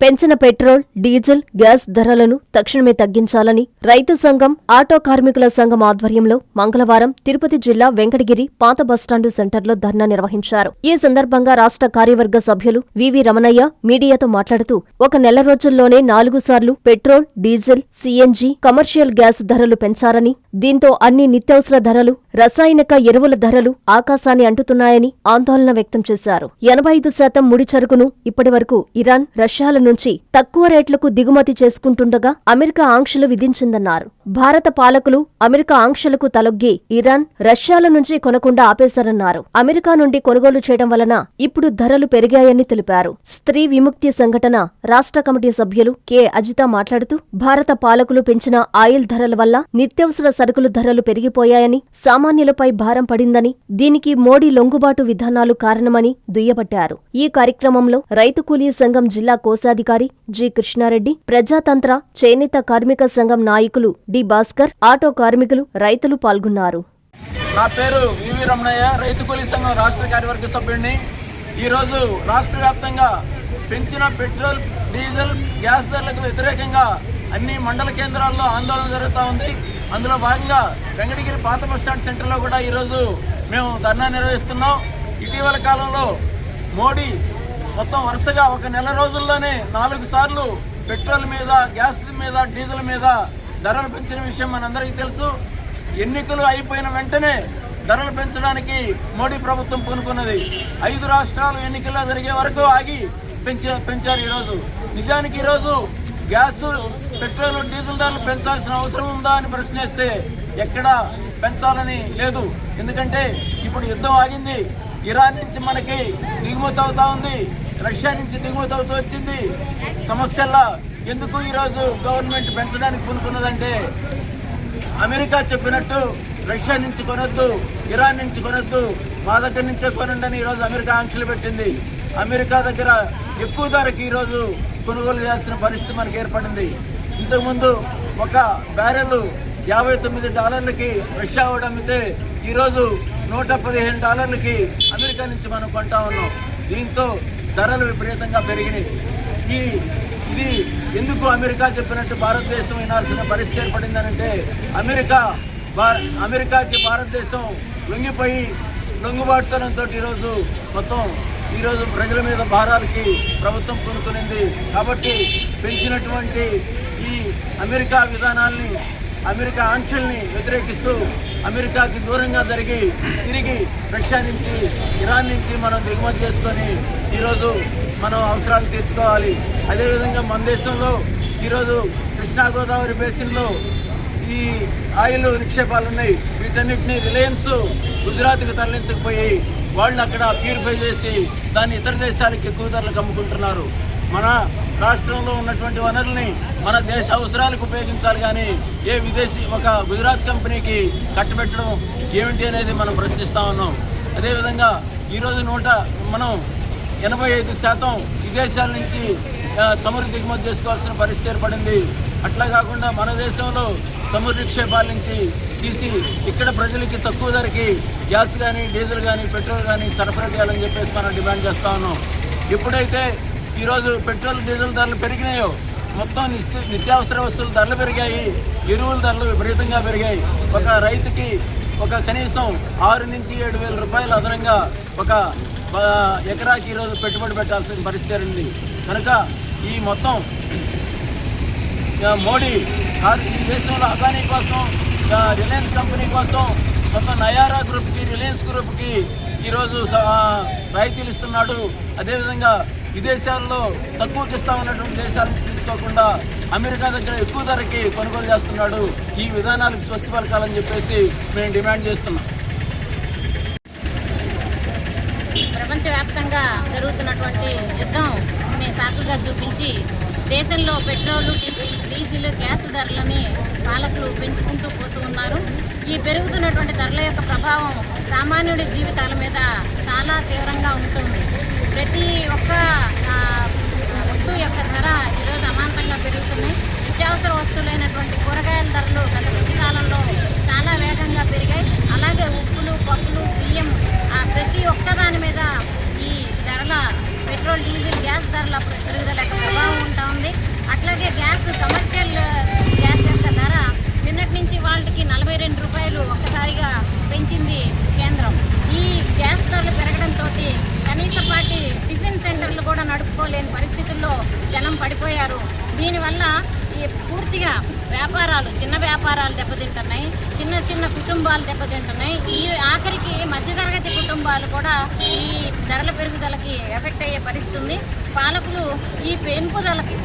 పెంచిన petrol, diesel, gas ధరలను తక్షణమే తగ్గించాలని రైతు సంఘం, ఆటో కార్మికుల సంఘం ఆధ్వర్యంలో మంగళవారం తిరుపతి జిల్లా వెంకటగిరి పాత బస్టాండు సెంటర్లో ధర్నా నిర్వహించారు. ఈ సందర్భంగా రాష్ట్ర కార్యవర్గ సభ్యులు వివి రమణయ్య మీడియాతో మాట్లాడుతూ, ఒక నెల రోజుల్లోనే 4 సార్లు petrol, diesel, CNG, commercial gas ధరలు పెంచారని, దీంతో అన్ని నిత్యావసర ధరలు, రసాయనిక ఎరువుల ధరలు ఆకాశాన్ని అంటుతున్నాయని ఆందోళన వ్యక్తం చేశారు. 85% ముడి సరుకును ఇప్పటివరకు ఇరాన్, రష్యాల నుంచి తక్కువ రేట్లకు దిగుమతి చేసుకుంటుండగా అమెరికా ఆంక్షలు విధించిందన్నారు. భారత పాలకులు అమెరికా ఆంక్షలకు తలొగ్గి ఇరాన్, రష్యాల నుంచి కొనకుండా ఆపేశారన్నారు. అమెరికా నుండి కొనుగోలు చేయడం వలన ఇప్పుడు ధరలు పెరిగాయని తెలిపారు. స్త్రీ విముక్తి సంఘటన రాష్ట్ర కమిటీ సభ్యులు కె అజిత మాట్లాడుతూ, భారత పాలకులు పెంచిన ఆయిల్ ధరల వల్ల నిత్యావసర సరుకుల ధరలు పెరిగిపోయాయని, సామాన్యులపై భారం పడిందని, దీనికి మోడీ లొంగుబాటు విధానాలు కారణమని దుయ్యబట్టారు. ఈ కార్యక్రమంలో రైతు కూలీ సంఘం జిల్లా కోశాధికారి జి కృష్ణారెడ్డి, ప్రజాతంత్ర, చేనేత కార్మిక సంఘం నాయకులు డి భాస్కర్, ఆటో కార్మికులు, రైతులు పాల్గొన్నారు. నా పేరు వివి రమణయ్య, రైతు కూలీ సంఘం రాష్ట్ర కార్యవర్గ సభ్యుడిని. ఈరోజు రాష్ట్ర వ్యాప్తంగా పెంచిన పెట్రోల్, డీజిల్, గ్యాస్ ధరలకు వ్యతిరేకంగా అన్ని మండల కేంద్రాల్లో ఆందోళన జరుగుతూ ఉంది. అందులో భాగంగా వెంకటగిరి పాత బస్టాండ్ సెంటర్లో కూడా ఈరోజు మేము ధర్నా నిర్వహిస్తున్నాం. ఇటీవల కాలంలో మోడీ మొత్తం వరుసగా ఒక నెల రోజుల్లోనే 4 సార్లు పెట్రోల్ మీద, గ్యాస్ మీద, డీజిల్ మీద ధరలు పెంచిన విషయం మనందరికీ తెలుసు. ఎన్నికలు అయిపోయిన వెంటనే ధరలు పెంచడానికి మోడీ ప్రభుత్వం పూనుకున్నది. 5 రాష్ట్రాలు ఎన్నికల్లో జరిగే వరకు ఆగి పెంచారు. ఈరోజు నిజానికి ఈరోజు గ్యాస్, పెట్రోల్, డీజిల్ ధరలు పెంచాల్సిన అవసరం ఉందా అని ప్రశ్నిస్తే ఎక్కడా పెంచాలని లేదు. ఎందుకంటే ఇప్పుడు యుద్ధం ఆగింది. ఇరాన్ నుంచి మనకి దిగుమతి అవుతా ఉంది, రష్యా నుంచి దిగుమతి అవుతూ వచ్చింది. సమస్యల్లో ఎందుకు ఈరోజు గవర్నమెంట్ పెంచడానికి పూనుకున్నదంటే, అమెరికా చెప్పినట్టు రష్యా నుంచి కొనొద్దు, ఇరాన్ నుంచి కొనొద్దు, మా దగ్గర నుంచే కొనండి అని ఈరోజు అమెరికా ఆంక్షలు పెట్టింది. అమెరికా దగ్గర ఎక్కువ ధరకి ఈరోజు కొనుగోలు చేయాల్సిన పరిస్థితి మనకు ఏర్పడింది. ఇంతకుముందు ఒక బ్యారెల్ $59కి రష్యా వాడు అమ్మితే ఈరోజు $115కి అమెరికా నుంచి మనం కొంటా ఉన్నాం. దీంతో ధరలు విపరీతంగా పెరిగినాయి. ఇది ఎందుకు అమెరికా చెప్పినట్టు భారతదేశం వినాల్సిన పరిస్థితి ఏర్పడిందనంటే, అమెరికాకి భారతదేశం లొంగిపోయి లొంగుబాటుతనంతో ఈరోజు ప్రజల మీద భారాలకి ప్రభుత్వం పూనుకునింది. కాబట్టి పెంచినటువంటి ఈ అమెరికా విధానాల్ని, అమెరికా ఆంక్షల్ని వ్యతిరేకిస్తూ అమెరికాకి దూరంగా తిరిగి రష్యా నుంచి, ఇరాన్ నుంచి మనం దిగుమతి చేసుకొని ఈరోజు మనం అవసరాలు తీర్చుకోవాలి. అదేవిధంగా మన దేశంలో ఈరోజు కృష్ణా గోదావరి బేసిన్లో ఈ ఆయిల్ నిక్షేపాలు ఉన్నాయి. వీటన్నిటిని రిలయన్స్ గుజరాత్కి తరలించకపోయి వాళ్ళు అక్కడ ప్యూరిఫై చేసి దాన్ని ఇతర దేశాలకు ఎక్కువ ధరలకు అమ్ముకుంటున్నారు. మన రాష్ట్రంలో ఉన్నటువంటి వనరుల్ని మన దేశ అవసరాలకు ఉపయోగించాలి, కానీ ఒక గుజరాత్ కంపెనీకి కట్టబెట్టడం ఏమిటి అనేది మనం ప్రశ్నిస్తూ ఉన్నాం. అదేవిధంగా ఈరోజు మనం 85% విదేశాల నుంచి చమురు దిగుమతి చేసుకోవాల్సిన పరిస్థితి ఏర్పడింది. అట్లా కాకుండా మన దేశంలో చమురు నిక్షేపాల నుంచి తీసి ఇక్కడ ప్రజలకి తక్కువ ధరకి గ్యాస్ కానీ, డీజిల్ కానీ, పెట్రోల్ కానీ సరఫరా చేయాలని చెప్పేసి మనం డిమాండ్ చేస్తూ ఉన్నాం. ఎప్పుడైతే ఈరోజు పెట్రోల్, డీజిల్ ధరలు పెరిగినాయో మొత్తం నిత్యావసర వస్తువుల ధరలు పెరిగాయి, ఎరువుల ధరలు విపరీతంగా పెరిగాయి. ఒక రైతుకి కనీసం 6 నుంచి 7 వేల రూపాయలు అదనంగా ఒక ఎకరాకి ఈరోజు పెట్టుబడి పెట్టాల్సిన పరిస్థితి ఉంది. కనుక ఈ మొత్తం మోడీ ఈ దేశంలో అదానీ కోసం, రిలయన్స్ కంపెనీ కోసం మొత్తం నయారా గ్రూప్కి, రిలయన్స్ గ్రూప్కి ఈరోజు రాయితీలు ఇస్తున్నాడు. అదేవిధంగా విదేశాల్లో తక్కువకి ఇస్తా ఉన్నటువంటి దేశాల నుంచి తీసుకోకుండా అమెరికా దగ్గర ఎక్కువ ధరకి కొనుగోలు చేస్తున్నాడు. ఈ విధానాలకు స్వస్తి పలకాలని చెప్పేసి మేము డిమాండ్ చేస్తున్నాం. ప్రపంచవ్యాప్తంగా జరుగుతున్నటువంటి యుద్ధాన్ని సాకుగా చూపించి దేశంలో పెట్రోలు, డీజిల్, గ్యాస్ ధరలని పాలకులు పెంచుకుంటూ పోతూ ఉన్నారు. ఈ పెరుగుతున్నటువంటి ధరల యొక్క ప్రభావం సామాన్యుడి జీవితాల మీద చాలా తీవ్రంగా ఉంటుంది. ప్రతి ఒక్క వస్తువు యొక్క ధర ఈరోజు అమాంతంగా పెరుగుతున్నాయి. నిత్యావసర వస్తువులైనటువంటి కూరగాయల ధరలు గత మధ్యకాలంలో చాలా వేగంగా పెరిగాయి. అలాగే ఉప్పులు, పప్పులు, బియ్యం ప్రతి ఒక్కదాని మీద ఈ ధరల పెట్రోల్, డీజిల్, గ్యాస్ ధరల పెరుగుదల యొక్క ప్రభావం ఉంటుంది. అట్లాగే కమర్షియల్ గ్యాస్ యొక్క ధర నిన్నటి నుంచి వాళ్ళకి 42 రూపాయలు ఒక్కసారిగా పెంచింది కేంద్రం. ఈ గ్యాస్ ధరలు పెరగడంతో కనీసపాటి టిఫిన్ సెంటర్లు కూడా నడుపుకోలేని పరిస్థితుల్లో జనం పడిపోయారు. దీనివల్ల ఈ పూర్తిగా చిన్న వ్యాపారాలు దెబ్బతింటున్నాయి, చిన్న కుటుంబాలు దెబ్బతింటున్నాయి. ఈ ఆఖరికి మధ్యతరగతి కుటుంబాలు కూడా ఈ ధరల పెరుగుదలకి ఎఫెక్ట్ అయ్యే పరిస్థితి ఉంది. పాలకులు ఈ పెంపుదలకి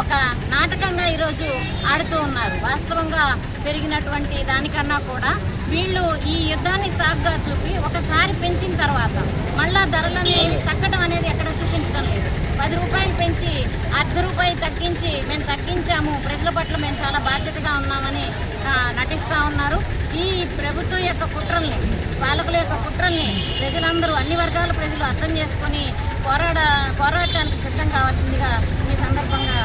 ఒక నాటకంగా ఈరోజు ఆడుతూ ఉన్నారు. వాస్తవంగా పెరిగినటువంటి దానికన్నా కూడా వీళ్ళు ఈ యుద్ధాన్ని సాగ్గా చూపి ఒకసారి పెంచిన తర్వాత మళ్ళా ధరలని తగ్గడం అనేది ఎక్కడ చూపించడం లేదు. 10 రూపాయలు పెంచి ₹1 తగ్గించి మేము తగ్గించాము, ప్రజల పట్ల మేము చాలా బాధ్యతగా ఉన్నామని నటిస్తూ ఉన్నారు. ఈ ప్రభుత్వం యొక్క కుట్రల్ని, పాలకుల యొక్క కుట్రల్ని ప్రజలందరూ, అన్ని వర్గాల ప్రజలు అర్థం చేసుకొని పోరాటానికి సిద్ధం కావాల్సిందిగా ఈ సందర్భంగా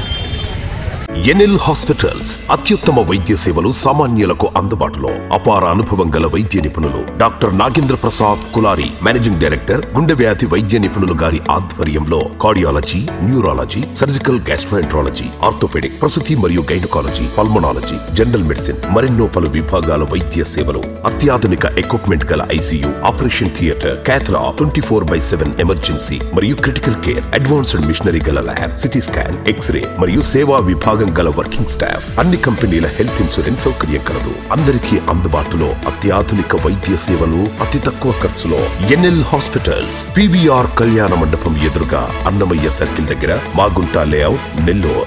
ఎన్ఎల్ హాస్పిటల్స్ అత్యుత్తమ వైద్య సేవలు సామాన్యులకు అందుబాటులో. అపార అనుభవం గల వైద్య నిపుణులు doctor Nagendra Prasad Kulari, managing director, గుండె వ్యాధి వైద్య నిపుణులు గారి ఆధ్వర్యంలో cardiology, neurology, surgical gastroenterology, orthopaedic, ప్రసూతి మరియు గైనకాలజీ, పల్మనాలజీ, జనరల్ మెడిసిన్, మరెన్నో పలు విభాగాల వైద్య సేవలు. అత్యాధునిక ఎక్విప్మెంట్ గల ఐసీయూ, ఆపరేషన్ థియేటర్, క్యాథ్లా, 24/7 ఎమర్జెన్సీ మరియు క్రిటికల్ కేర్, అడ్వాన్స్డ్ మిషనరీ గల ల్యాబ్, సిటీ స్కాన్, ఎక్స్రే మరియు సేవా విభాగం గల వర్కింగ్ స్టాఫ్. అన్ని కంపెనీల హెల్త్ ఇన్సూరెన్స్ సౌకర్యం కలదు. అందరికీ అందుబాటులో అత్యాధునిక వైద్య సేవలు అతి తక్కువ ఖర్చులో. ఎన్ఎల్ హాస్పిటల్స్, PVR కళ్యాణ మండపం ఎదురుగా, అన్నమయ్య సర్కిల్ దగ్గర, మాగుంట లేఅవుట్, నెల్లూరు.